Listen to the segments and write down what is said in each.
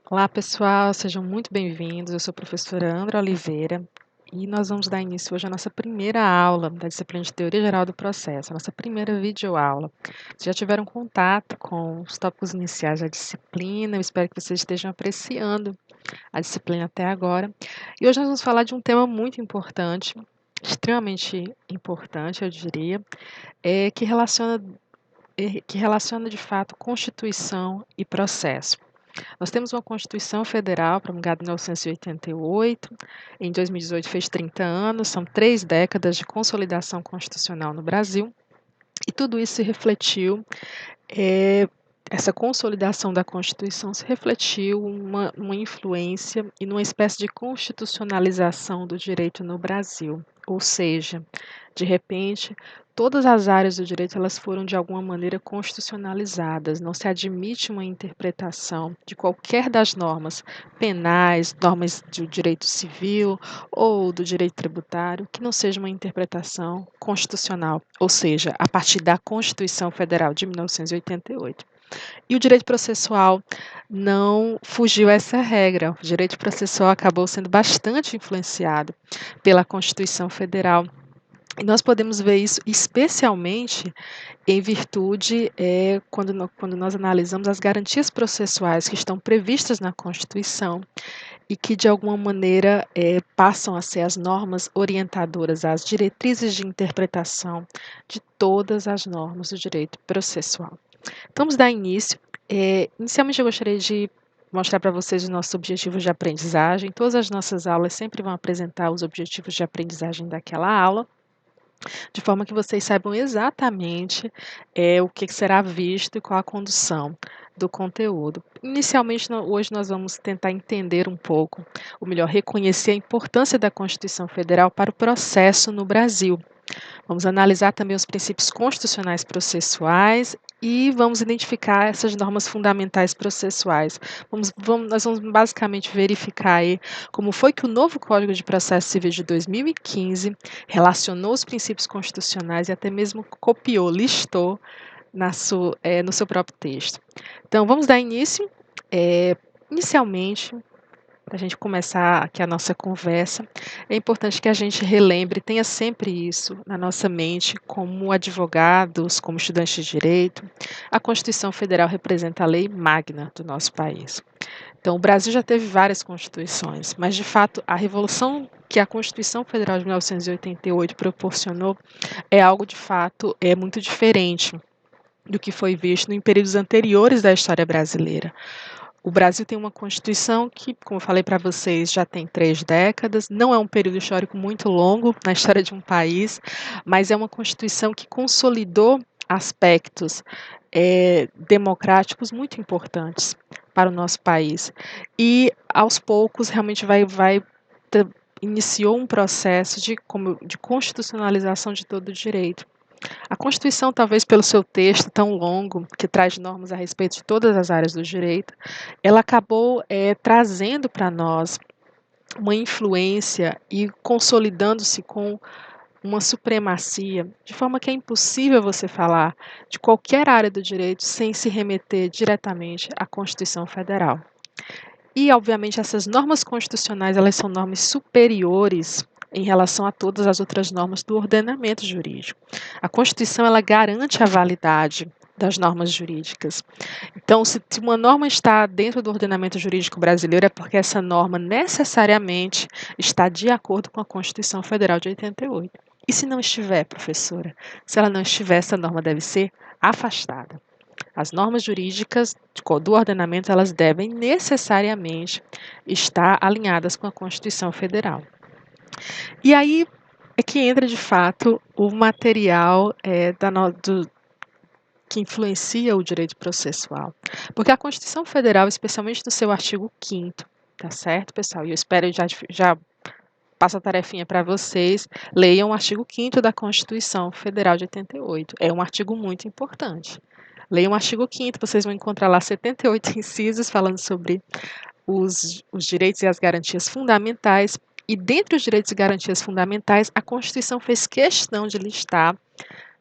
Olá, pessoal, sejam muito bem-vindos. Eu sou a professora Andra Oliveira e nós vamos dar início hoje à nossa primeira aula da disciplina de Teoria Geral do Processo, a nossa primeira videoaula. Vocês já tiveram contato com os tópicos iniciais da disciplina, eu espero que vocês estejam apreciando a disciplina até agora. E hoje nós vamos falar de um tema muito importante, extremamente importante, eu diria, que relaciona de fato Constituição e processo. Nós temos uma Constituição Federal promulgada em 1988, em 2018 fez 30 anos, são 3 décadas de consolidação constitucional no Brasil, e tudo isso se refletiu, essa consolidação da Constituição se refletiu uma influência e numa espécie de constitucionalização do direito no Brasil, ou seja, de repente, todas as áreas do direito elas foram de alguma maneira constitucionalizadas. Não se admite uma interpretação de qualquer das normas penais, normas do direito civil ou do direito tributário que não seja uma interpretação constitucional, ou seja, a partir da Constituição Federal de 1988. E o direito processual não fugiu a essa regra. O direito processual acabou sendo bastante influenciado pela Constituição Federal. E nós podemos ver isso especialmente em virtude, quando nós analisamos as garantias processuais que estão previstas na Constituição e que, de alguma maneira, passam a ser as normas orientadoras, as diretrizes de interpretação de todas as normas do direito processual. Então, vamos dar início. Inicialmente, eu gostaria de mostrar para vocês os nossos objetivos de aprendizagem. Todas as nossas aulas sempre vão apresentar os objetivos de aprendizagem daquela aula, de forma que vocês saibam exatamente o que será visto e qual a condução do conteúdo. Inicialmente, hoje nós vamos tentar entender um pouco, ou melhor, reconhecer a importância da Constituição Federal para o processo no Brasil. Vamos analisar também os princípios constitucionais processuais e vamos identificar essas normas fundamentais processuais. Nós vamos basicamente verificar aí como foi que o novo Código de Processo Civil de 2015 relacionou os princípios constitucionais e até mesmo copiou, listou no seu próprio texto. Então, vamos dar início. Inicialmente, para a gente começar aqui a nossa conversa, é importante que a gente relembre, tenha sempre isso na nossa mente, como advogados, como estudantes de direito. A Constituição Federal representa a lei magna do nosso país. Então, o Brasil já teve várias constituições, mas de fato a revolução que a Constituição Federal de 1988 proporcionou é algo de fato muito diferente do que foi visto em períodos anteriores da história brasileira. O Brasil tem uma Constituição que, como eu falei para vocês, já tem 3 décadas, não é um período histórico muito longo na história de um país, mas é uma Constituição que consolidou aspectos democráticos muito importantes para o nosso país. E, aos poucos, realmente iniciou um processo de constitucionalização de todo o direito. A Constituição, talvez pelo seu texto tão longo, que traz normas a respeito de todas as áreas do direito, ela acabou trazendo para nós uma influência e consolidando-se com uma supremacia, de forma que é impossível você falar de qualquer área do direito sem se remeter diretamente à Constituição Federal. E, obviamente, essas normas constitucionais, elas são normas superiores em relação a todas as outras normas do ordenamento jurídico. A Constituição, ela garante a validade das normas jurídicas. Então, se uma norma está dentro do ordenamento jurídico brasileiro, é porque essa norma necessariamente está de acordo com a Constituição Federal de 88. E se não estiver, professora? Se ela não estiver, essa norma deve ser afastada. As normas jurídicas do ordenamento, elas devem necessariamente estar alinhadas com a Constituição Federal. E aí é que entra, de fato, o material que influencia o direito processual. Porque a Constituição Federal, especialmente no seu artigo 5º, tá certo, pessoal? E eu espero já passo a tarefinha para vocês, leiam o artigo 5º da Constituição Federal de 88. É um artigo muito importante. Leiam o artigo 5º, vocês vão encontrar lá 78 incisos falando sobre os direitos e as garantias fundamentais. E dentre os direitos e garantias fundamentais, a Constituição fez questão de listar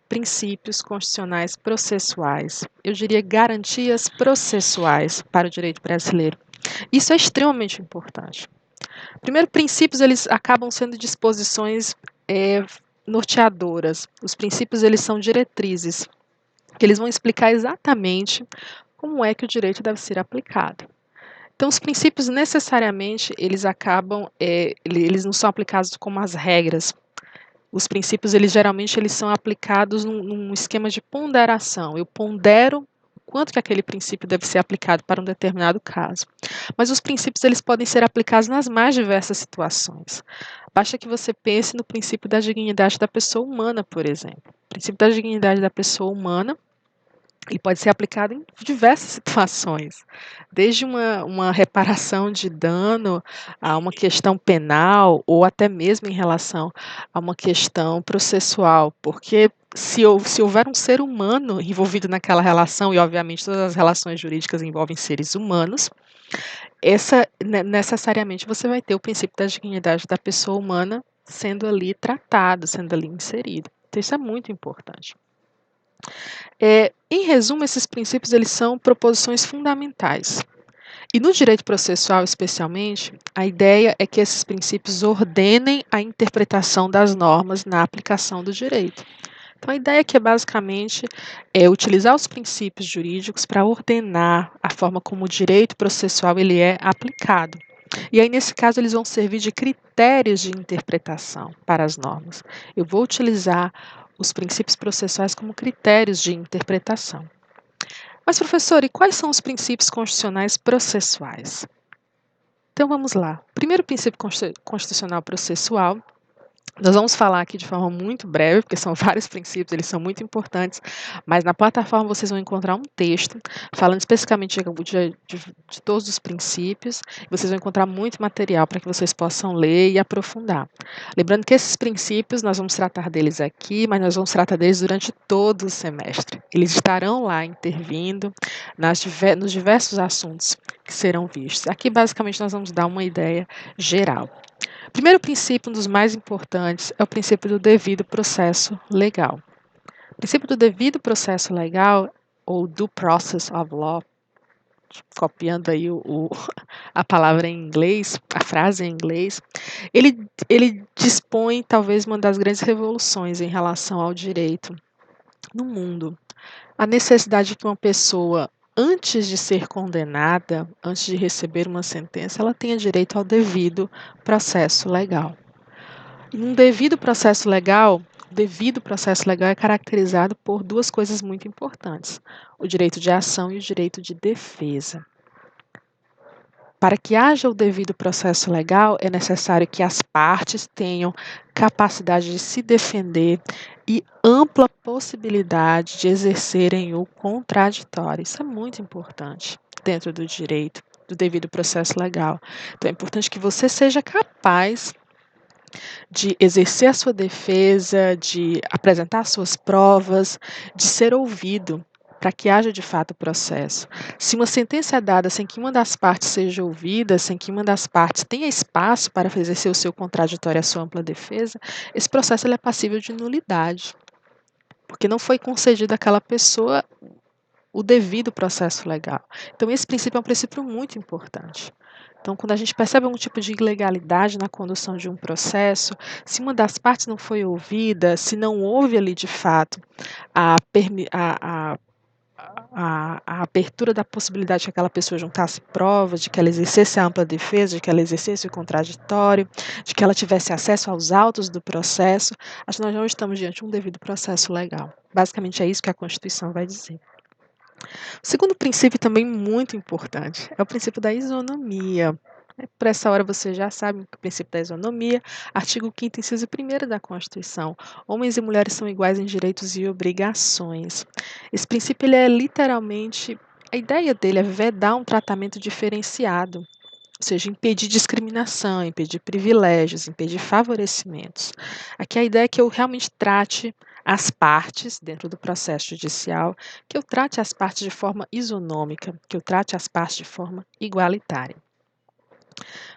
princípios constitucionais processuais. Eu diria garantias processuais para o direito brasileiro. Isso é extremamente importante. Primeiro, princípios eles acabam sendo disposições norteadoras. Os princípios eles são diretrizes, que eles vão explicar exatamente como é que o direito deve ser aplicado. Então, os princípios necessariamente eles acabam, eles não são aplicados como as regras. Os princípios eles geralmente eles são aplicados num esquema de ponderação. Eu pondero quanto que aquele princípio deve ser aplicado para um determinado caso. Mas os princípios eles podem ser aplicados nas mais diversas situações. Basta que você pense no princípio da dignidade da pessoa humana, por exemplo. O princípio da dignidade da pessoa humana ele pode ser aplicado em diversas situações, desde uma reparação de dano a uma questão penal ou até mesmo em relação a uma questão processual, porque se houver um ser humano envolvido naquela relação, e obviamente todas as relações jurídicas envolvem seres humanos, necessariamente você vai ter o princípio da dignidade da pessoa humana sendo ali tratado, sendo ali inserido. Então isso é muito importante. Em resumo, esses princípios eles são proposições fundamentais. E no direito processual, especialmente, a ideia é que esses princípios ordenem a interpretação das normas na aplicação do direito. Então, a ideia aqui é basicamente utilizar os princípios jurídicos para ordenar a forma como o direito processual ele é aplicado. E aí, nesse caso, eles vão servir de critérios de interpretação para as normas. Eu vou utilizar os princípios processuais como critérios de interpretação. Mas, professor, e quais são os princípios constitucionais processuais? Então, vamos lá. O primeiro princípio constitucional processual nós vamos falar aqui de forma muito breve, porque são vários princípios, eles são muito importantes, mas na plataforma vocês vão encontrar um texto falando especificamente de todos os princípios, e vocês vão encontrar muito material para que vocês possam ler e aprofundar. Lembrando que esses princípios, nós vamos tratar deles aqui, mas nós vamos tratar deles durante todo o semestre. Eles estarão lá intervindo nos diversos assuntos que serão vistos. Aqui, basicamente, nós vamos dar uma ideia geral. O primeiro princípio, um dos mais importantes, é o princípio do devido processo legal. O princípio do devido processo legal, ou due process of law, copiando aí a palavra em inglês, a frase em inglês, ele dispõe talvez uma das grandes revoluções em relação ao direito no mundo. A necessidade de que uma pessoa, antes de ser condenada, antes de receber uma sentença, ela tenha direito ao devido processo legal. Um devido processo legal é caracterizado por duas coisas muito importantes: o direito de ação e o direito de defesa. Para que haja o devido processo legal, é necessário que as partes tenham capacidade de se defender e ampla possibilidade de exercerem o contraditório. Isso é muito importante dentro do direito, do devido processo legal. Então, é importante que você seja capaz de exercer a sua defesa, de apresentar suas provas, de ser ouvido, para que haja de fato o processo. Se uma sentença é dada sem que uma das partes seja ouvida, sem que uma das partes tenha espaço para exercer o seu contraditório, a sua ampla defesa, esse processo ele é passível de nulidade, porque não foi concedido àquela pessoa o devido processo legal. Então, esse princípio é um princípio muito importante. Então, quando a gente percebe algum tipo de ilegalidade na condução de um processo, se uma das partes não foi ouvida, se não houve ali de fato a, a abertura da possibilidade de que aquela pessoa juntasse provas, de que ela exercesse a ampla defesa, de que ela exercesse o contraditório, de que ela tivesse acesso aos autos do processo, acho que nós não estamos diante de um devido processo legal. Basicamente é isso que a Constituição vai dizer. O segundo princípio também muito importante é o princípio da isonomia. Por essa hora você já sabe o princípio da isonomia, artigo 5º, inciso 1º da Constituição. Homens e mulheres são iguais em direitos e obrigações. Esse princípio ele é literalmente, a ideia dele é vedar um tratamento diferenciado, ou seja, impedir discriminação, impedir privilégios, impedir favorecimentos. Aqui a ideia é que eu realmente trate as partes dentro do processo judicial, que eu trate as partes de forma isonômica, que eu trate as partes de forma igualitária.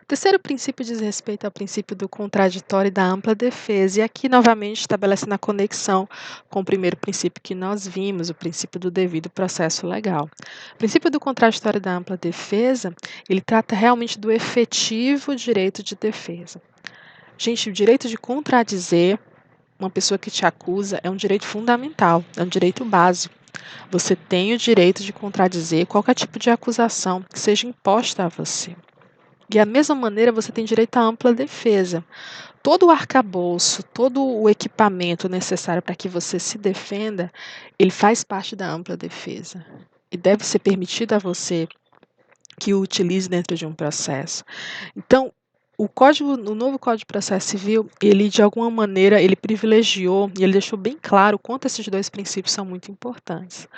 O terceiro princípio diz respeito ao princípio do contraditório e da ampla defesa, e aqui novamente estabelecendo a conexão com o primeiro princípio que nós vimos, o princípio do devido processo legal. O princípio do contraditório e da ampla defesa, ele trata realmente do efetivo direito de defesa. Gente, o direito de contradizer uma pessoa que te acusa é um direito fundamental, é um direito básico. Você tem o direito de contradizer qualquer tipo de acusação que seja imposta a você. E da mesma maneira você tem direito à ampla defesa. Todo o arcabouço, todo o equipamento necessário para que você se defenda, ele faz parte da ampla defesa. E deve ser permitido a você que o utilize dentro de um processo. Então, o novo Código de Processo Civil, ele de alguma maneira, ele privilegiou e ele deixou bem claro o quanto esses dois princípios são muito importantes.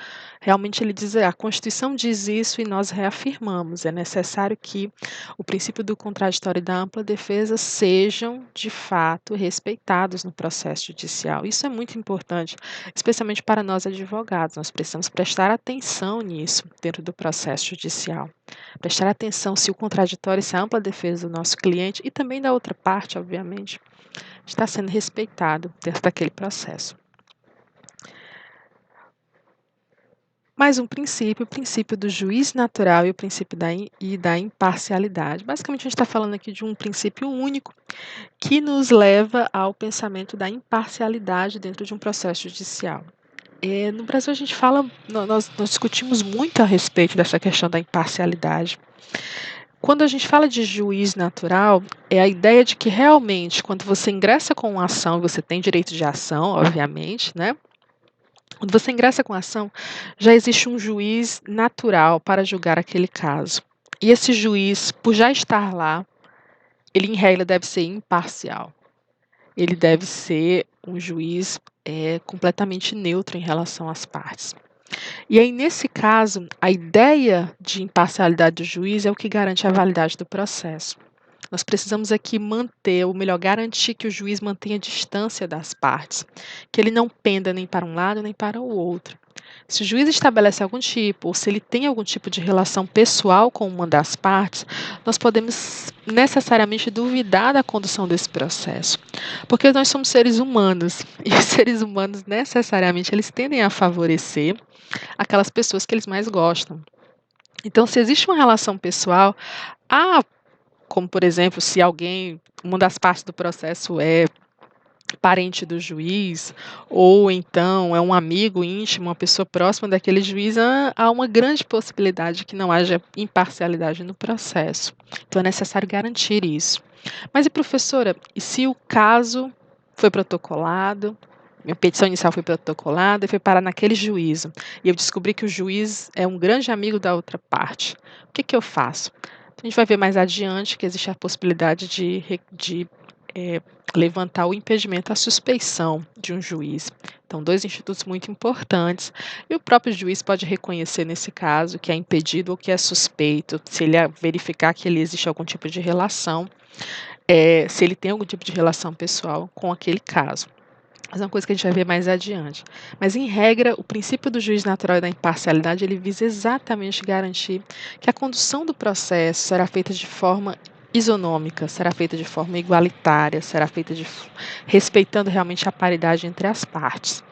Realmente ele diz, a Constituição diz isso e nós reafirmamos, é necessário que o princípio do contraditório e da ampla defesa sejam, de fato, respeitados no processo judicial. Isso é muito importante, especialmente para nós advogados, nós precisamos prestar atenção nisso dentro do processo judicial. Prestar atenção se o contraditório, se a ampla defesa do nosso cliente e também da outra parte, obviamente, está sendo respeitado dentro daquele processo. Mais um princípio, o princípio do juiz natural e o princípio da imparcialidade. Basicamente, a gente está falando aqui de um princípio único que nos leva ao pensamento da imparcialidade dentro de um processo judicial. No Brasil, a gente fala, nós discutimos muito a respeito dessa questão da imparcialidade. Quando a gente fala de juiz natural, é a ideia de que realmente, quando você ingressa com uma ação, você tem direito de ação, obviamente, né? Quando você ingressa com a ação, já existe um juiz natural para julgar aquele caso. E esse juiz, por já estar lá, ele em regra deve ser imparcial. Ele deve ser um juiz completamente neutro em relação às partes. E aí, nesse caso, a ideia de imparcialidade do juiz é o que garante a validade do processo. Nós precisamos aqui manter, ou melhor, garantir que o juiz mantenha a distância das partes, que ele não penda nem para um lado nem para o outro. Se o juiz estabelece algum tipo, ou se ele tem algum tipo de relação pessoal com uma das partes, nós podemos necessariamente duvidar da condução desse processo, porque nós somos seres humanos, e os seres humanos necessariamente eles tendem a favorecer aquelas pessoas que eles mais gostam. Então, se existe uma relação pessoal, como por exemplo, se uma das partes do processo é parente do juiz, ou então é um amigo íntimo, uma pessoa próxima daquele juiz, há uma grande possibilidade de que não haja imparcialidade no processo. Então é necessário garantir isso. Mas e professora, e se o caso foi protocolado, minha petição inicial foi protocolada e foi parar naquele juízo, e eu descobri que o juiz é um grande amigo da outra parte, o que eu faço? A gente vai ver mais adiante que existe a possibilidade de levantar o impedimento à suspeição de um juiz. Então, dois institutos muito importantes. E o próprio juiz pode reconhecer, nesse caso, que é impedido ou que é suspeito, se ele verificar que ele existe algum tipo de relação, se ele tem algum tipo de relação pessoal com aquele caso. Mas é uma coisa que a gente vai ver mais adiante. Mas, em regra, o princípio do juiz natural e da imparcialidade, ele visa exatamente garantir que a condução do processo será feita de forma isonômica, será feita de forma igualitária, será feita respeitando realmente a paridade entre as partes.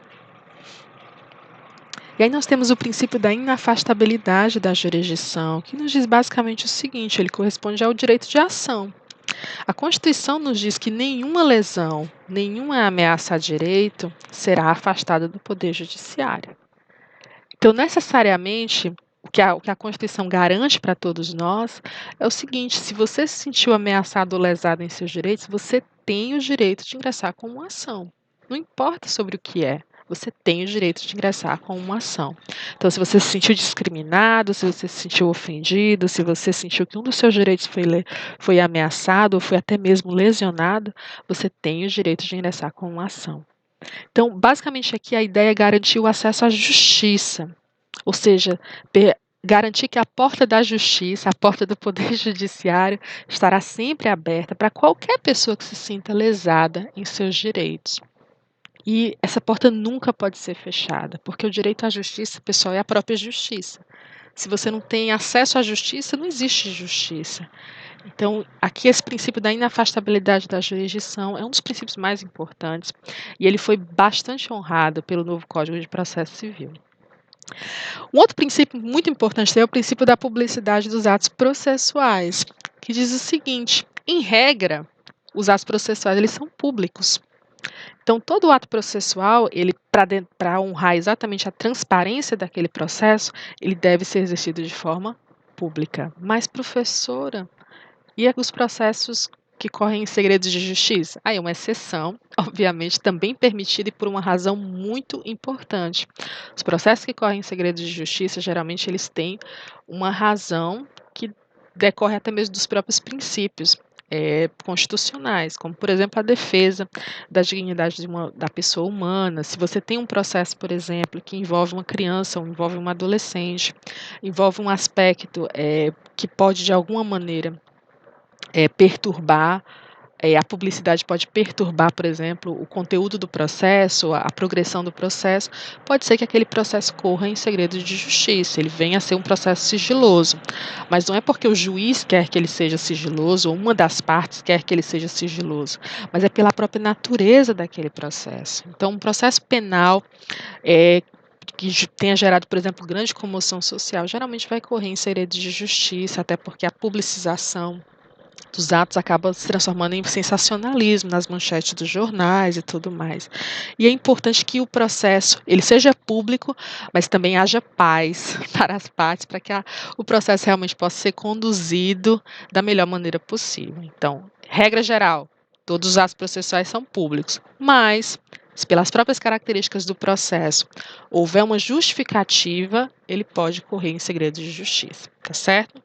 E aí nós temos o princípio da inafastabilidade da jurisdição, que nos diz basicamente o seguinte, ele corresponde ao direito de ação. A Constituição nos diz que nenhuma lesão, nenhuma ameaça a direito será afastada do Poder Judiciário. Então, necessariamente, o que a Constituição garante para todos nós é o seguinte: se você se sentiu ameaçado ou lesado em seus direitos, você tem o direito de ingressar com uma ação. Não importa sobre o que é. Você tem o direito de ingressar com uma ação. Então, se você se sentiu discriminado, se você se sentiu ofendido, se você sentiu que um dos seus direitos foi ameaçado ou foi até mesmo lesionado, você tem o direito de ingressar com uma ação. Então, basicamente aqui a ideia é garantir o acesso à justiça, ou seja, garantir que a porta da justiça, a porta do Poder Judiciário, estará sempre aberta para qualquer pessoa que se sinta lesada em seus direitos. E essa porta nunca pode ser fechada, porque o direito à justiça, pessoal, é a própria justiça. Se você não tem acesso à justiça, não existe justiça. Então, aqui esse princípio da inafastabilidade da jurisdição é um dos princípios mais importantes e ele foi bastante honrado pelo novo Código de Processo Civil. Um outro princípio muito importante é o princípio da publicidade dos atos processuais, que diz o seguinte: em regra, os atos processuais eles são públicos. Então, todo ato processual, ele para honrar exatamente a transparência daquele processo, ele deve ser exercido de forma pública. Mas, professora, e os processos que correm em segredo de justiça? Aí é uma exceção, obviamente, também permitida e por uma razão muito importante. Os processos que correm em segredo de justiça, geralmente eles têm uma razão que decorre até mesmo dos próprios princípios constitucionais, como, por exemplo, a defesa da dignidade da pessoa humana. Se você tem um processo, por exemplo, que envolve uma criança ou envolve uma adolescente, envolve um aspecto que pode, de alguma maneira, perturbar, a publicidade pode perturbar, por exemplo, o conteúdo do processo, a progressão do processo, pode ser que aquele processo corra em segredo de justiça, ele venha a ser um processo sigiloso. Mas não é porque o juiz quer que ele seja sigiloso, ou uma das partes quer que ele seja sigiloso, mas é pela própria natureza daquele processo. Então, um processo penal que tenha gerado, por exemplo, grande comoção social, geralmente vai correr em segredo de justiça, até porque a publicização dos atos acaba se transformando em sensacionalismo nas manchetes dos jornais e tudo mais. E é importante que o processo ele seja público, mas também haja paz para as partes, para que o processo realmente possa ser conduzido da melhor maneira possível. Então, regra geral, todos os atos processuais são públicos, mas se pelas próprias características do processo houver uma justificativa, ele pode correr em segredo de justiça, tá certo?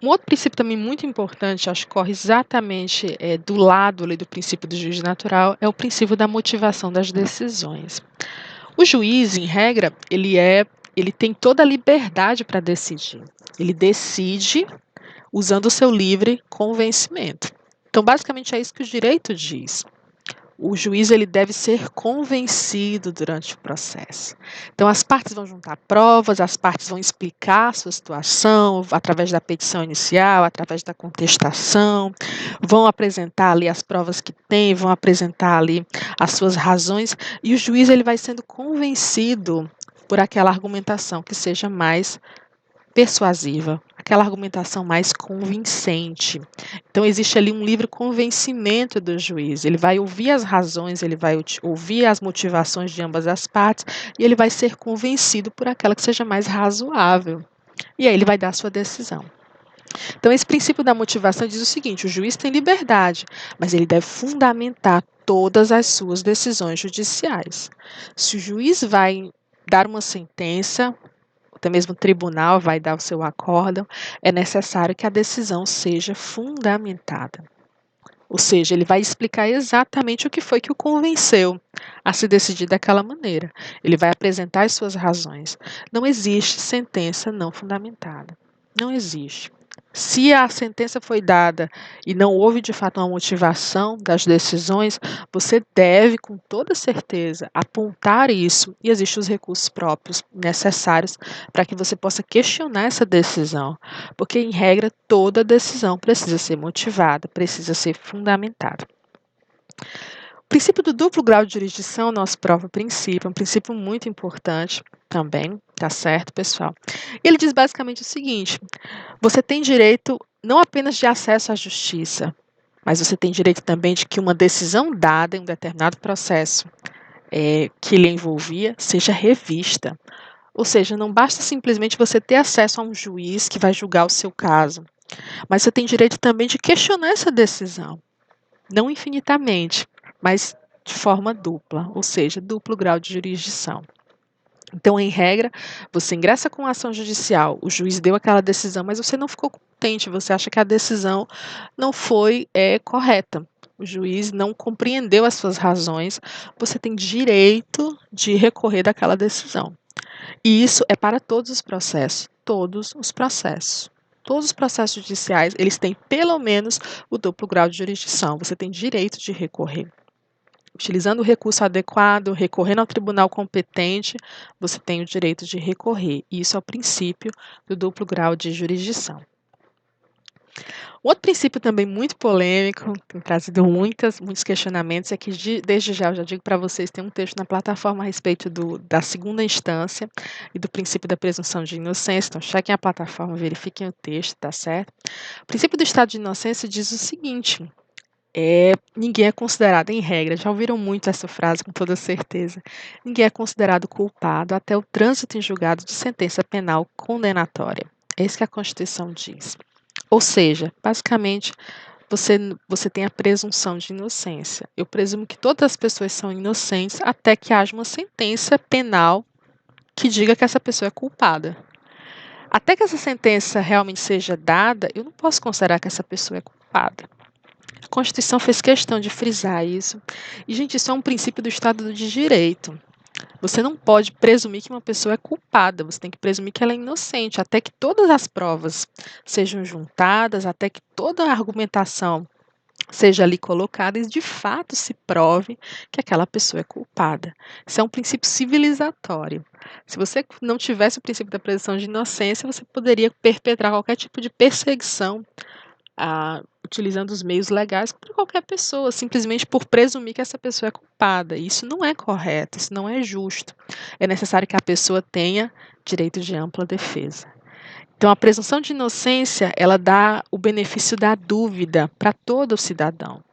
Um outro princípio também muito importante, acho que corre exatamente do lado ali do princípio do juiz natural, é o princípio da motivação das decisões. O juiz, em regra, ele tem toda a liberdade para decidir. Ele decide usando o seu livre convencimento. Então, basicamente, é isso que o direito diz. O juiz ele deve ser convencido durante o processo. Então, as partes vão juntar provas, as partes vão explicar a sua situação através da petição inicial, através da contestação, vão apresentar ali as provas que têm, vão apresentar ali as suas razões, e o juiz ele vai sendo convencido por aquela argumentação que seja mais persuasiva, aquela argumentação mais convincente. Então, existe ali um livre convencimento do juiz. Ele vai ouvir as razões, ele vai ouvir as motivações de ambas as partes e ele vai ser convencido por aquela que seja mais razoável. E aí ele vai dar a sua decisão. Então, esse princípio da motivação diz o seguinte: o juiz tem liberdade, mas ele deve fundamentar todas as suas decisões judiciais. Se o juiz vai dar uma sentença, até mesmo o tribunal vai dar o seu acórdão, é necessário que a decisão seja fundamentada. Ou seja, ele vai explicar exatamente o que foi que o convenceu a se decidir daquela maneira. Ele vai apresentar as suas razões. Não existe sentença não fundamentada. Não existe. Se a sentença foi dada e não houve de fato uma motivação das decisões, você deve, com toda certeza, apontar isso e existem os recursos próprios necessários para que você possa questionar essa decisão. Porque, em regra, toda decisão precisa ser motivada, precisa ser fundamentada. O princípio do duplo grau de jurisdição, nosso próprio princípio, é um princípio muito importante também, tá certo, pessoal? Ele diz basicamente o seguinte: você tem direito não apenas de acesso à justiça, mas você tem direito também de que uma decisão dada em um determinado processo que lhe envolvia seja revista. Ou seja, não basta simplesmente você ter acesso a um juiz que vai julgar o seu caso, mas você tem direito também de questionar essa decisão. Não infinitamente, mas de forma dupla, ou seja, duplo grau de jurisdição. Então, em regra, você ingressa com a ação judicial, o juiz deu aquela decisão, mas você não ficou contente, você acha que a decisão não foi correta. O juiz não compreendeu as suas razões, você tem direito de recorrer daquela decisão. E isso é para todos os processos, todos os processos. Todos os processos judiciais, eles têm pelo menos o duplo grau de jurisdição. Você tem direito de recorrer. Utilizando o recurso adequado, recorrendo ao tribunal competente, você tem o direito de recorrer. E isso é o princípio do duplo grau de jurisdição. Outro princípio também muito polêmico, tem trazido muitos questionamentos, é que desde já eu já digo para vocês, tem um texto na plataforma a respeito da segunda instância e do princípio da presunção de inocência, então chequem a plataforma, verifiquem o texto, tá certo? O princípio do estado de inocência diz o seguinte: ninguém é considerado, em regra, já ouviram muito essa frase com toda certeza, ninguém é considerado culpado até o trânsito em julgado de sentença penal condenatória. É isso que a Constituição diz. Ou seja, basicamente, você tem a presunção de inocência. Eu presumo que todas as pessoas são inocentes até que haja uma sentença penal que diga que essa pessoa é culpada. Até que essa sentença realmente seja dada, eu não posso considerar que essa pessoa é culpada. A Constituição fez questão de frisar isso. E, gente, isso é um princípio do Estado de Direito. Você não pode presumir que uma pessoa é culpada, você tem que presumir que ela é inocente, até que todas as provas sejam juntadas, até que toda a argumentação seja ali colocada e de fato se prove que aquela pessoa é culpada. Isso é um princípio civilizatório. Se você não tivesse o princípio da presunção de inocência, você poderia perpetrar qualquer tipo de perseguição utilizando os meios legais contra qualquer pessoa, simplesmente por presumir que essa pessoa é culpada. Isso não é correto, isso não é justo. É necessário que a pessoa tenha direito de ampla defesa. Então, a presunção de inocência, ela dá o benefício da dúvida para todo cidadão.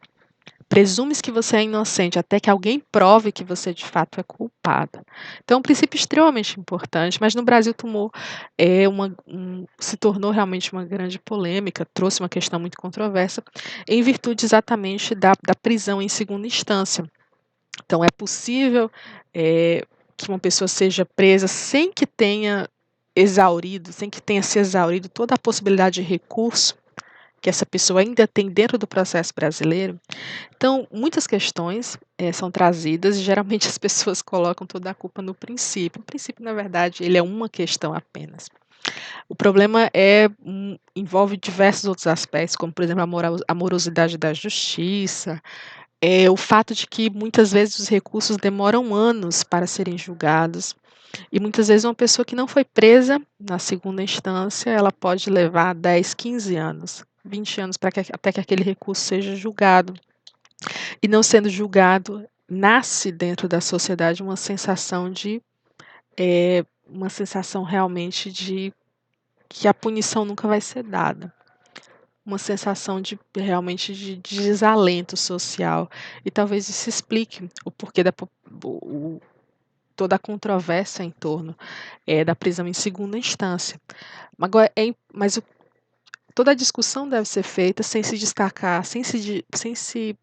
Presume-se que você é inocente até que alguém prove que você de fato é culpado. Então, é um princípio extremamente importante, mas no Brasil se tornou realmente uma grande polêmica, trouxe uma questão muito controversa, em virtude exatamente da prisão em segunda instância. Então, é possível que uma pessoa seja presa sem que tenha se exaurido toda a possibilidade de recurso que essa pessoa ainda tem dentro do processo brasileiro. Então, muitas questões são trazidas e geralmente as pessoas colocam toda a culpa no princípio. O princípio, na verdade, ele é uma questão apenas. O problema envolve diversos outros aspectos, como, por exemplo, a morosidade da justiça, o fato de que muitas vezes os recursos demoram anos para serem julgados, e muitas vezes uma pessoa que não foi presa na segunda instância, ela pode levar 10, 15 anos, 20 anos até que aquele recurso seja julgado. E não sendo julgado, nasce dentro da sociedade uma sensação realmente de que a punição nunca vai ser dada. Uma sensação realmente de desalento social. E talvez isso explique o porquê toda a controvérsia em torno da prisão em segunda instância. Agora, toda a discussão deve ser feita sem se destacar, sem se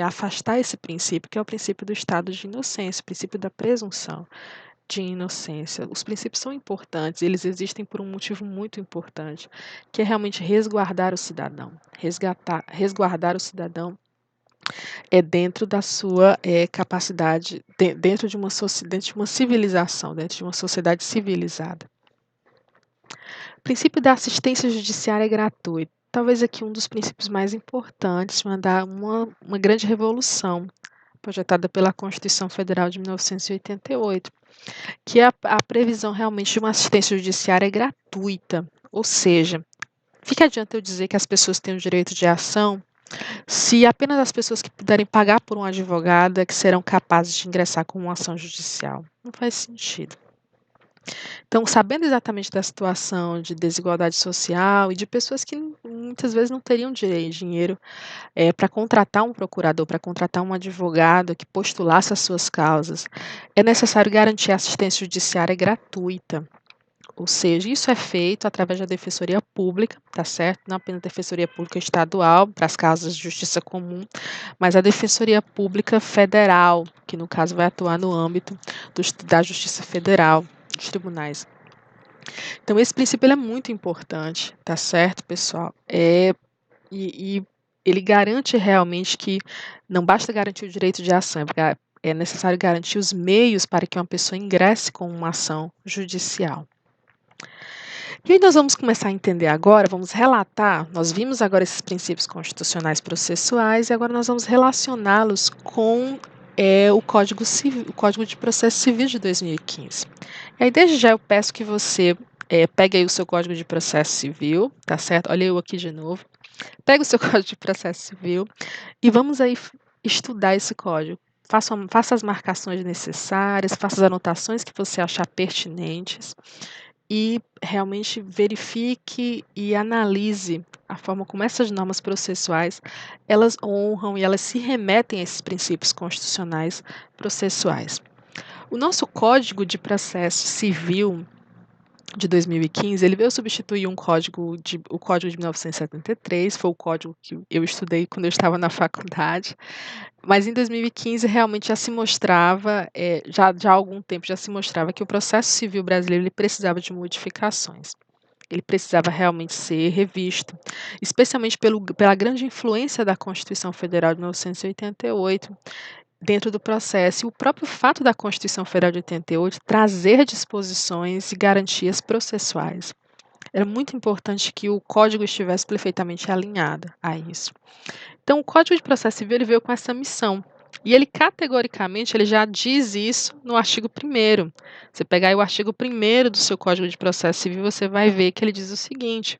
afastar esse princípio, que é o princípio do estado de inocência, o princípio da presunção de inocência. Os princípios são importantes, eles existem por um motivo muito importante, que é realmente resguardar o cidadão. Resguardar o cidadão dentro da sua capacidade, dentro de uma civilização, dentro de uma sociedade civilizada. O princípio da assistência judiciária gratuita. Talvez aqui um dos princípios mais importantes, mandar uma grande revolução projetada pela Constituição Federal de 1988, que é a previsão realmente de uma assistência judiciária gratuita. Ou seja, fica adianta eu dizer que as pessoas têm o direito de ação se apenas as pessoas que puderem pagar por um advogado é que serão capazes de ingressar com uma ação judicial. Não faz sentido. Então, sabendo exatamente da situação de desigualdade social e de pessoas que muitas vezes não teriam dinheiro para contratar um procurador, para contratar um advogado que postulasse as suas causas, é necessário garantir a assistência judiciária gratuita. Ou seja, isso é feito através da Defensoria Pública, tá certo? Não apenas a Defensoria Pública Estadual, para as causas de justiça comum, mas a Defensoria Pública Federal, que no caso vai atuar no âmbito da Justiça Federal, dos tribunais. Então, esse princípio ele é muito importante, tá certo, pessoal? E ele garante realmente que não basta garantir o direito de ação, é necessário garantir os meios para que uma pessoa ingresse com uma ação judicial. E aí nós vamos começar a entender agora, vamos relatar, nós vimos agora esses princípios constitucionais processuais e agora nós vamos relacioná-los com o Código de Processo Civil de 2015. E aí desde já eu peço que você pegue aí o seu Código de Processo Civil, tá certo? Olha eu aqui de novo. Pega o seu Código de Processo Civil e vamos aí estudar esse código. Faça as marcações necessárias, faça as anotações que você achar pertinentes e realmente verifique e analise a forma como essas normas processuais, elas honram e elas se remetem a esses princípios constitucionais processuais. O nosso Código de Processo Civil de 2015, ele veio substituir o Código de 1973, foi o código que eu estudei quando eu estava na faculdade, mas em 2015 realmente já se mostrava, já há algum tempo já se mostrava que o processo civil brasileiro ele precisava de modificações. Ele precisava realmente ser revisto, especialmente pela grande influência da Constituição Federal de 1988 dentro do processo. E o próprio fato da Constituição Federal de 88 trazer disposições e garantias processuais. Era muito importante que o código estivesse perfeitamente alinhado a isso. Então, o Código de Processo Civil ele veio com essa missão. E ele, categoricamente, ele já diz isso no artigo 1º. Você pegar aí o artigo 1º do seu Código de Processo Civil, você vai ver que ele diz o seguinte: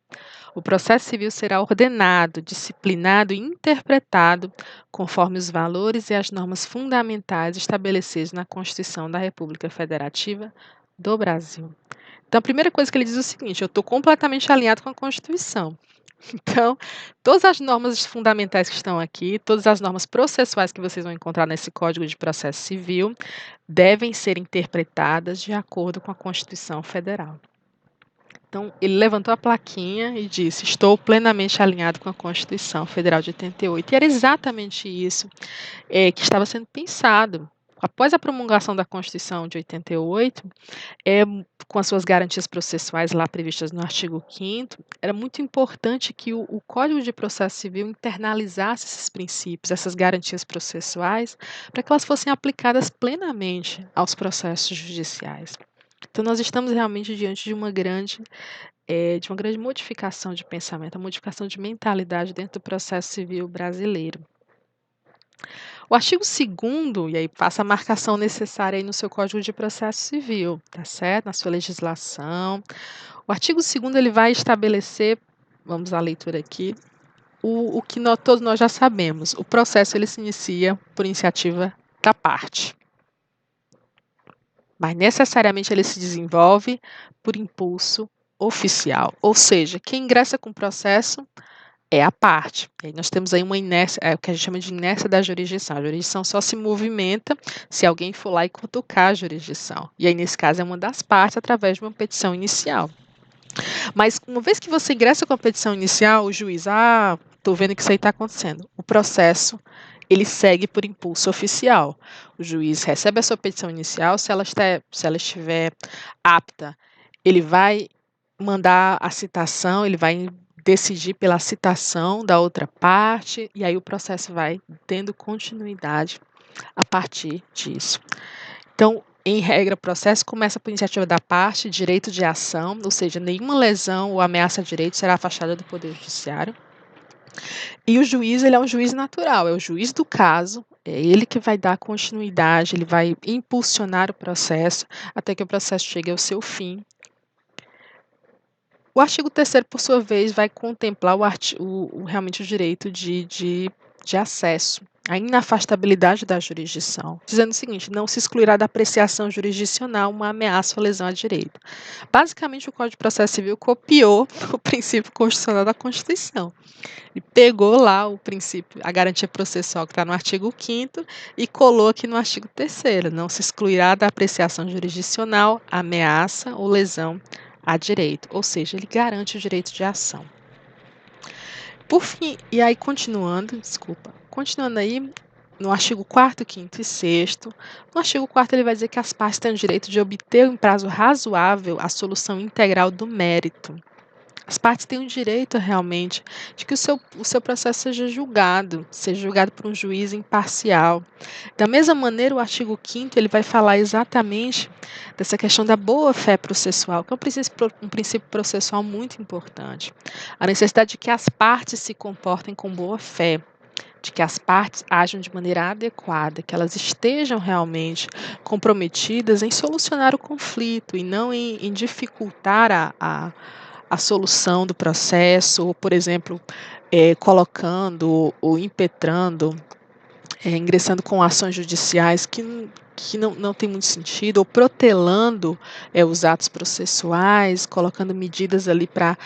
o processo civil será ordenado, disciplinado e interpretado conforme os valores e as normas fundamentais estabelecidos na Constituição da República Federativa do Brasil. Então, a primeira coisa que ele diz é o seguinte: eu estou completamente alinhado com a Constituição. Então, todas as normas fundamentais que estão aqui, todas as normas processuais que vocês vão encontrar nesse Código de Processo Civil, devem ser interpretadas de acordo com a Constituição Federal. Então, ele levantou a plaquinha e disse: estou plenamente alinhado com a Constituição Federal de 88. E era exatamente isso que estava sendo pensado. Após a promulgação da Constituição de 88, com as suas garantias processuais lá previstas no artigo 5º, era muito importante que o Código de Processo Civil internalizasse esses princípios, essas garantias processuais, para que elas fossem aplicadas plenamente aos processos judiciais. Então, nós estamos realmente diante de uma grande modificação de pensamento, uma modificação de mentalidade dentro do processo civil brasileiro. O artigo 2º, e aí faça a marcação necessária aí no seu Código de Processo Civil, tá certo? Na sua legislação. O artigo 2º ele vai estabelecer, vamos à leitura aqui, o que todos nós já sabemos. O processo ele se inicia por iniciativa da parte, mas necessariamente ele se desenvolve por impulso oficial, ou seja, quem ingressa com o processo é a parte. E aí nós temos aí uma inércia, o que a gente chama de inércia da jurisdição. A jurisdição só se movimenta se alguém for lá e cutucar a jurisdição. E aí, nesse caso, é uma das partes através de uma petição inicial. Mas uma vez que você ingressa com a petição inicial, o juiz, estou vendo que isso aí está acontecendo. O processo, ele segue por impulso oficial. O juiz recebe a sua petição inicial, se ela estiver apta, ele vai mandar a citação, ele vai decidir pela citação da outra parte, e aí o processo vai tendo continuidade a partir disso. Então, em regra, o processo começa por iniciativa da parte, direito de ação, ou seja, nenhuma lesão ou ameaça a direito será afastada do Poder Judiciário. E o juiz, ele é um juiz natural, é o juiz do caso, é ele que vai dar continuidade, ele vai impulsionar o processo até que o processo chegue ao seu fim. O artigo 3º, por sua vez, vai contemplar realmente o direito de acesso, a inafastabilidade da jurisdição, dizendo o seguinte: não se excluirá da apreciação jurisdicional uma ameaça ou lesão a direito. Basicamente, o Código de Processo Civil copiou o princípio constitucional da Constituição. E pegou lá o princípio, a garantia processual que está no artigo 5º e colou aqui no artigo 3º: não se excluirá da apreciação jurisdicional ameaça ou lesão a direito, ou seja, ele garante o direito de ação. Por fim, e aí continuando aí, no artigo 4º, 5º e 6º, no artigo 4º ele vai dizer que as partes têm o direito de obter em prazo razoável a solução integral do mérito. As partes têm o direito realmente de que o seu processo seja julgado por um juiz imparcial. Da mesma maneira, o artigo 5º ele vai falar exatamente dessa questão da boa-fé processual, que é um princípio processual muito importante. A necessidade de que as partes se comportem com boa-fé, de que as partes ajam de maneira adequada, que elas estejam realmente comprometidas em solucionar o conflito e não em dificultar a solução do processo, ou, por exemplo, colocando ou impetrando, ingressando com ações judiciais que não tem muito sentido, ou protelando os atos processuais, colocando medidas ali para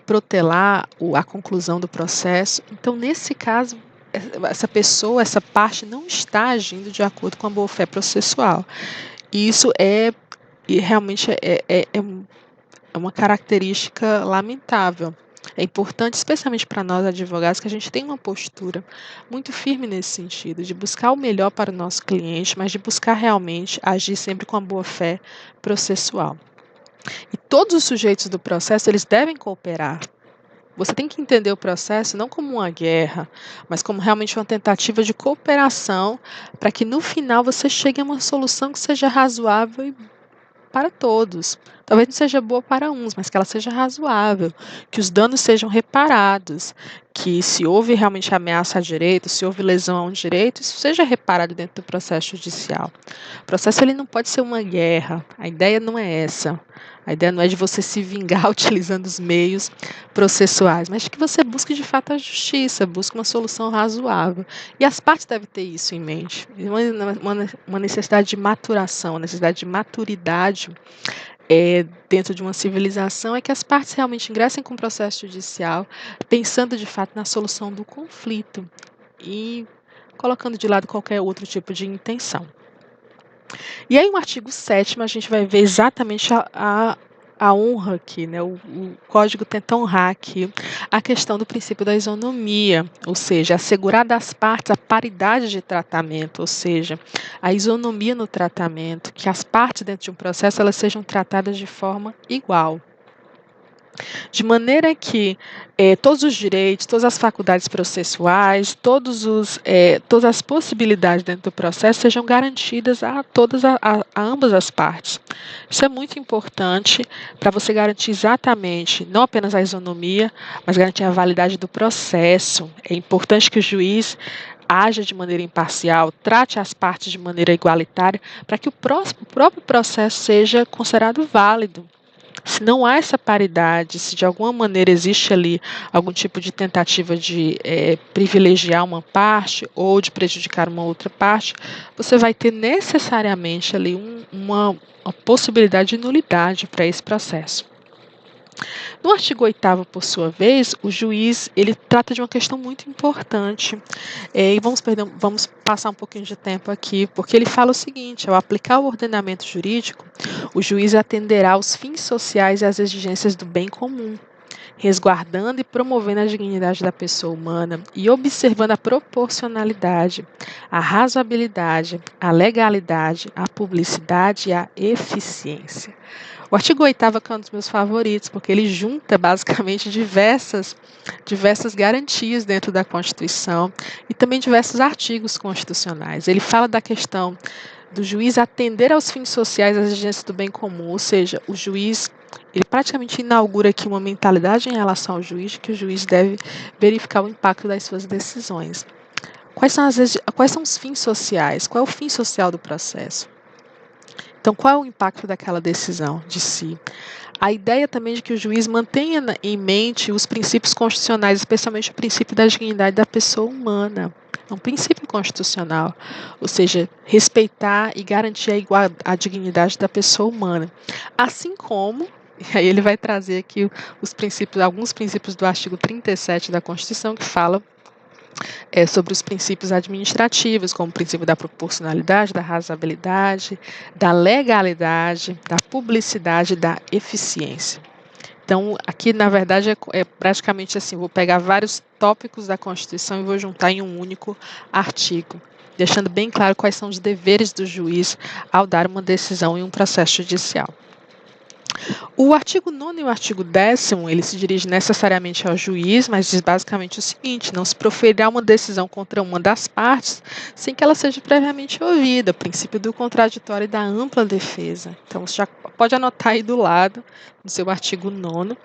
protelar a conclusão do processo. Então, nesse caso, essa pessoa, essa parte não está agindo de acordo com a boa-fé processual. E isso e realmente é uma característica lamentável. É importante, especialmente para nós advogados, que a gente tenha uma postura muito firme nesse sentido, de buscar o melhor para o nosso cliente, mas de buscar realmente agir sempre com a boa-fé processual. E todos os sujeitos do processo, eles devem cooperar. Você tem que entender o processo não como uma guerra, mas como realmente uma tentativa de cooperação para que no final você chegue a uma solução que seja razoável e para todos. Talvez não seja boa para uns, mas que ela seja razoável, que os danos sejam reparados, que se houve realmente ameaça a direito, se houve lesão a um direito, isso seja reparado dentro do processo judicial. O processo ele não pode ser uma guerra, a ideia não é essa. A ideia não é de você se vingar utilizando os meios processuais, mas de que você busque de fato a justiça, busque uma solução razoável. E as partes devem ter isso em mente. Uma necessidade de maturação, uma necessidade de maturidade dentro de uma civilização é que as partes realmente ingressem com o processo judicial, pensando de fato na solução do conflito e colocando de lado qualquer outro tipo de intenção. E aí, no artigo 7º, a gente vai ver exatamente a honra aqui, né? O código tenta honrar aqui a questão do princípio da isonomia, ou seja, assegurar das partes a paridade de tratamento, ou seja, a isonomia no tratamento, que as partes dentro de um processo elas sejam tratadas de forma igual. De maneira que todos os direitos, todas as faculdades processuais, todas as possibilidades dentro do processo sejam garantidas a ambas as partes. Isso é muito importante para você garantir exatamente, não apenas a isonomia, mas garantir a validade do processo. É importante que o juiz haja de maneira imparcial, trate as partes de maneira igualitária, para que o próprio processo seja considerado válido. Se não há essa paridade, se de alguma maneira existe ali algum tipo de tentativa de privilegiar uma parte ou de prejudicar uma outra parte, você vai ter necessariamente ali uma possibilidade de nulidade para esse processo. No artigo 8º, por sua vez, o juiz ele trata de uma questão muito importante. E vamos passar um pouquinho de tempo aqui, porque ele fala o seguinte: ao aplicar o ordenamento jurídico, o juiz atenderá aos fins sociais e às exigências do bem comum, resguardando e promovendo a dignidade da pessoa humana e observando a proporcionalidade, a razoabilidade, a legalidade, a publicidade e a eficiência. O artigo 8º é um dos meus favoritos, porque ele junta basicamente diversas garantias dentro da Constituição e também diversos artigos constitucionais. Ele fala da questão do juiz atender aos fins sociais, às exigências do bem comum, ou seja, o juiz ele praticamente inaugura aqui uma mentalidade em relação ao juiz, que o juiz deve verificar o impacto das suas decisões. Quais são os fins sociais? Qual é o fim social do processo? Então, qual é o impacto daquela decisão de si? A ideia também de que o juiz mantenha em mente os princípios constitucionais, especialmente o princípio da dignidade da pessoa humana. É um princípio constitucional, ou seja, respeitar e garantir a dignidade da pessoa humana. Assim como, e aí ele vai trazer aqui alguns princípios do artigo 37 da Constituição, que fala sobre os princípios administrativos, como o princípio da proporcionalidade, da razoabilidade, da legalidade, da publicidade e da eficiência. Então, aqui, na verdade, é praticamente assim, vou pegar vários tópicos da Constituição e vou juntar em um único artigo, deixando bem claro quais são os deveres do juiz ao dar uma decisão em um processo judicial. O artigo 9º e o artigo 10º, ele se dirige necessariamente ao juiz, mas diz basicamente o seguinte: não se proferirá uma decisão contra uma das partes sem que ela seja previamente ouvida, princípio do contraditório e da ampla defesa. Então, você já pode anotar aí do lado, no seu artigo 9º,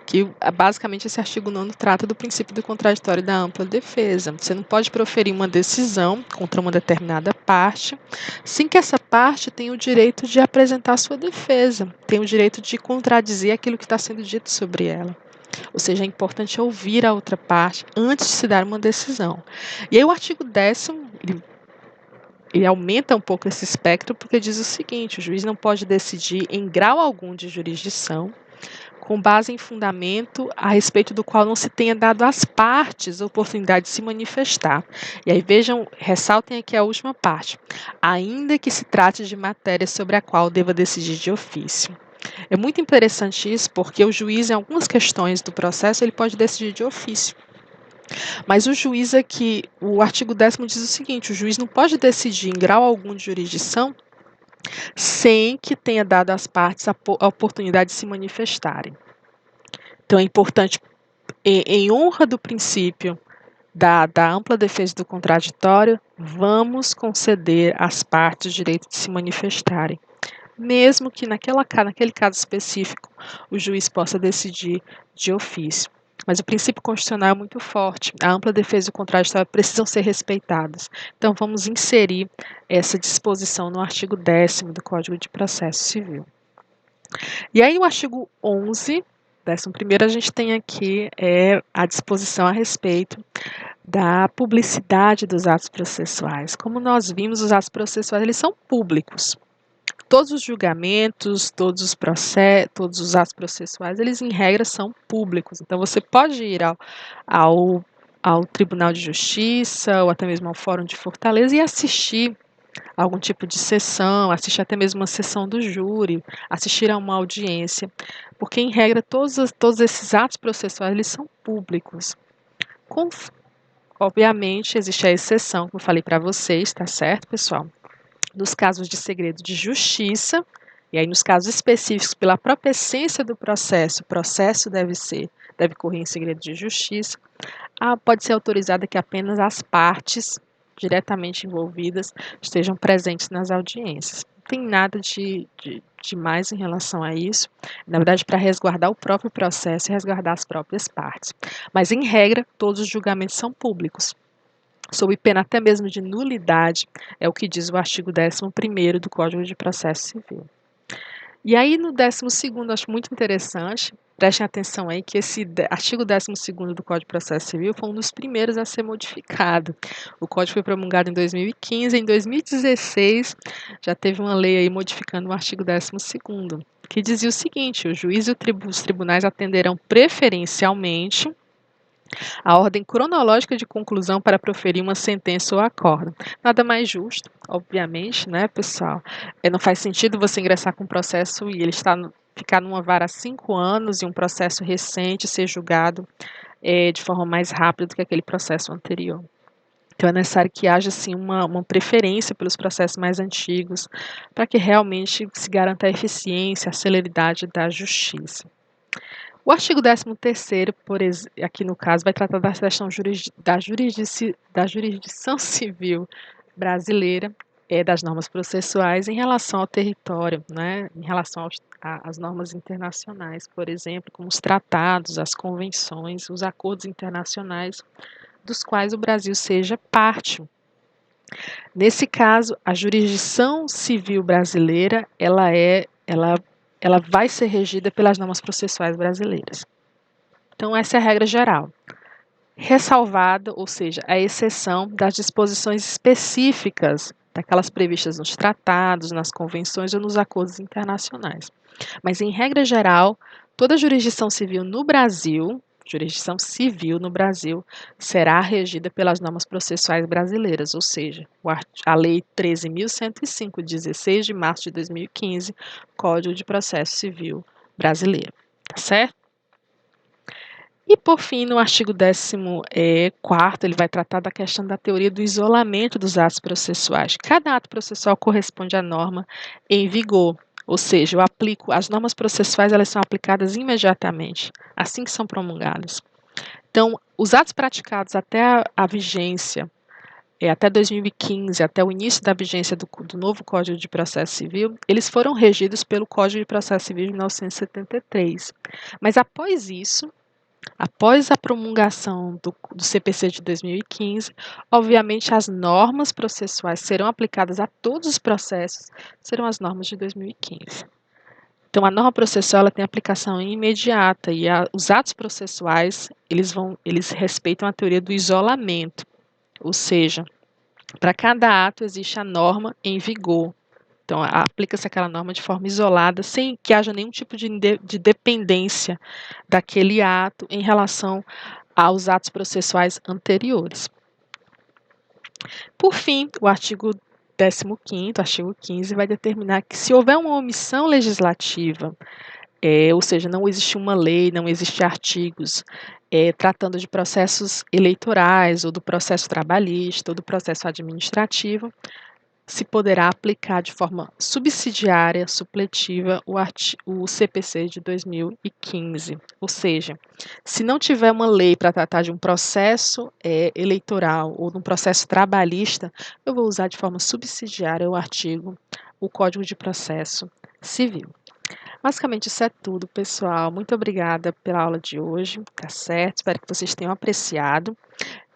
que basicamente esse artigo 9º trata do princípio do contraditório e da ampla defesa. Você não pode proferir uma decisão contra uma determinada parte sem que essa parte tenha o direito de apresentar sua defesa, tenha o direito de contradizer aquilo que está sendo dito sobre ela. Ou seja, é importante ouvir a outra parte antes de se dar uma decisão. E aí o artigo 10º, ele aumenta um pouco esse espectro porque diz o seguinte: o juiz não pode decidir em grau algum de jurisdição com base em fundamento a respeito do qual não se tenha dado às partes a oportunidade de se manifestar. E aí vejam, ressaltem aqui a última parte. Ainda que se trate de matéria sobre a qual deva decidir de ofício. É muito interessante isso porque o juiz, em algumas questões do processo, ele pode decidir de ofício. Mas o juiz aqui, o artigo 10º diz o seguinte: o juiz não pode decidir em grau algum de jurisdição sem que tenha dado às partes a oportunidade de se manifestarem. Então é importante, em honra do princípio da ampla defesa do contraditório, vamos conceder às partes o direito de se manifestarem, mesmo que naquele caso específico o juiz possa decidir de ofício. Mas o princípio constitucional é muito forte, a ampla defesa e o contraditório precisam ser respeitados. Então vamos inserir essa disposição no artigo 10º do Código de Processo Civil. E aí o artigo 11, 11º, a gente tem aqui a disposição a respeito da publicidade dos atos processuais. Como nós vimos, os atos processuais eles são públicos. Todos os julgamentos, todos os atos processuais, eles em regra são públicos. Então você pode ir ao Tribunal de Justiça ou até mesmo ao Fórum de Fortaleza e assistir a algum tipo de sessão, assistir até mesmo uma sessão do júri, assistir a uma audiência, porque em regra todos esses atos processuais eles são públicos. Obviamente existe a exceção, como eu falei para vocês, tá certo, pessoal? Nos casos de segredo de justiça, e aí nos casos específicos, pela própria essência do processo, o processo deve correr em segredo de justiça, pode ser autorizada que apenas as partes diretamente envolvidas estejam presentes nas audiências. Não tem nada de mais em relação a isso, na verdade, para resguardar o próprio processo e resguardar as próprias partes. Mas, em regra, todos os julgamentos são públicos, sob pena até mesmo de nulidade, é o que diz o artigo 11º do Código de Processo Civil. E aí no 12º, acho muito interessante, prestem atenção aí que esse artigo 12º do Código de Processo Civil foi um dos primeiros a ser modificado. O Código foi promulgado em 2015, em 2016 já teve uma lei aí modificando o artigo 12º, que dizia o seguinte: o juiz e os tribunais atenderão preferencialmente a ordem cronológica de conclusão para proferir uma sentença ou acordo. Nada mais justo, obviamente, né, pessoal? Não faz sentido você ingressar com um processo e ele ficar numa vara há 5 anos e um processo recente ser julgado de forma mais rápida do que aquele processo anterior. Então é necessário que haja assim, uma preferência pelos processos mais antigos, para que realmente se garanta a eficiência, a celeridade da justiça. O artigo 13º, aqui no caso, vai tratar da questão da jurisdição civil brasileira, das normas processuais em relação ao território, né, em relação às normas internacionais, por exemplo, como os tratados, as convenções, os acordos internacionais dos quais o Brasil seja parte. Nesse caso, a jurisdição civil brasileira, ela vai ser regida pelas normas processuais brasileiras. Então, essa é a regra geral. Ressalvada, ou seja, a exceção das disposições específicas daquelas previstas nos tratados, nas convenções ou nos acordos internacionais. Mas, em regra geral, toda jurisdição civil no Brasil será regida pelas normas processuais brasileiras, ou seja, a Lei 13.105, 16 de março de 2015, Código de Processo Civil Brasileiro. Tá certo? E, por fim, no artigo 14º, ele vai tratar da questão da teoria do isolamento dos atos processuais. Cada ato processual corresponde à norma em vigor, ou seja, as normas processuais elas são aplicadas imediatamente, assim que são promulgadas. Então, os atos praticados até a vigência, até 2015, até o início da vigência do novo Código de Processo Civil, eles foram regidos pelo Código de Processo Civil de 1973. Mas após isso, após a promulgação do CPC de 2015, obviamente as normas processuais serão aplicadas a todos os processos, serão as normas de 2015. Então, a norma processual ela tem aplicação imediata e os atos processuais eles respeitam a teoria do isolamento, ou seja, para cada ato existe a norma em vigor. Então, aplica-se aquela norma de forma isolada, sem que haja nenhum tipo de dependência daquele ato em relação aos atos processuais anteriores. Por fim, o artigo 15º, artigo 15, vai determinar que se houver uma omissão legislativa, ou seja, não existe uma lei, não existe artigos tratando de processos eleitorais, ou do processo trabalhista, ou do processo administrativo, se poderá aplicar de forma subsidiária, supletiva, o CPC de 2015. Ou seja, se não tiver uma lei para tratar de um processo eleitoral ou de um processo trabalhista, eu vou usar de forma subsidiária o Código de Processo Civil. Basicamente, isso é tudo, pessoal. Muito obrigada pela aula de hoje, tá certo? Espero que vocês tenham apreciado.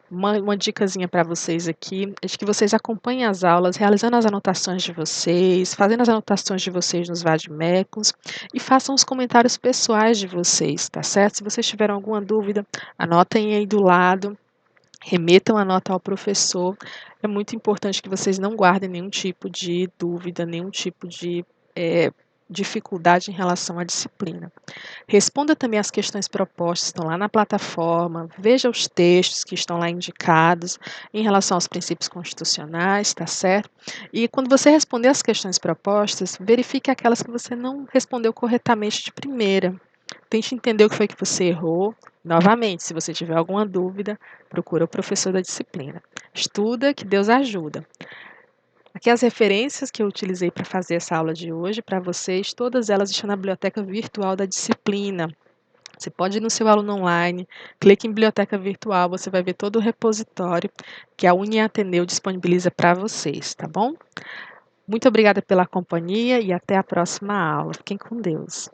Uma dicasinha para vocês aqui é de que vocês acompanhem as aulas, realizando as anotações de vocês, fazendo as anotações de vocês nos vademecums e façam os comentários pessoais de vocês, tá certo? Se vocês tiverem alguma dúvida, anotem aí do lado, remetam a nota ao professor. É muito importante que vocês não guardem nenhum tipo de dúvida, nenhum tipo de dificuldade em relação à disciplina. Responda também as questões propostas, estão lá na plataforma, veja os textos que estão lá indicados em relação aos princípios constitucionais, tá certo? E quando você responder as questões propostas, verifique aquelas que você não respondeu corretamente de primeira. Tente entender o que foi que você errou. Novamente, se você tiver alguma dúvida, procura o professor da disciplina. Estuda, que Deus ajuda. Aqui as referências que eu utilizei para fazer essa aula de hoje para vocês, todas elas estão na biblioteca virtual da disciplina. Você pode ir no seu aluno online, clique em biblioteca virtual, você vai ver todo o repositório que a UniAteneu disponibiliza para vocês, tá bom? Muito obrigada pela companhia e até a próxima aula. Fiquem com Deus.